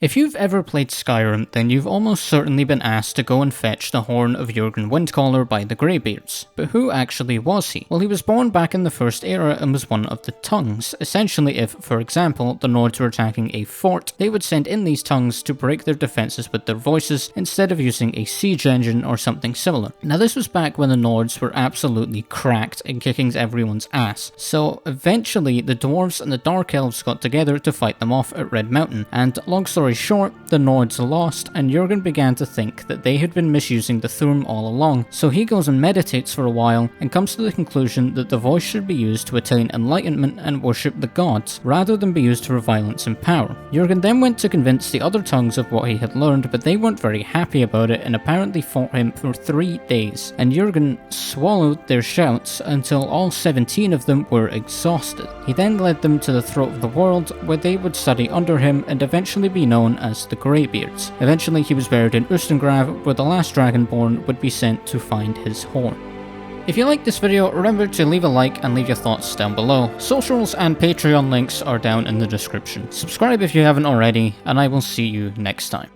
If you've ever played Skyrim, then you've almost certainly been asked to go and fetch the horn of Jurgen Windcaller by the Greybeards. But who actually was he? Well, he was born back in the First Era and was one of the tongues. Essentially, if, for example, the Nords were attacking a fort, they would send in these tongues to break their defenses with their voices instead of using a siege engine or something similar. Now, this was back when the Nords were absolutely cracked and kicking everyone's ass. So eventually, the Dwarves and the Dark Elves got together to fight them off at Red Mountain, and long story short, the Nords lost, and Jurgen began to think that they had been misusing the Thu'um all along, so he goes and meditates for a while and comes to the conclusion that the voice should be used to attain enlightenment and worship the gods, rather than be used for violence and power. Jurgen then went to convince the other tongues of what he had learned, but they weren't very happy about it and apparently fought him for 3 days, and Jurgen swallowed their shouts until all 17 of them were exhausted. He then led them to the throat of the world, where they would study under him and eventually be known as the Greybeards. Eventually he was buried in Ustengrav, where the last Dragonborn would be sent to find his horn. If you liked this video, remember to leave a like and leave your thoughts down below. Socials and Patreon links are down in the description. Subscribe if you haven't already, and I will see you next time.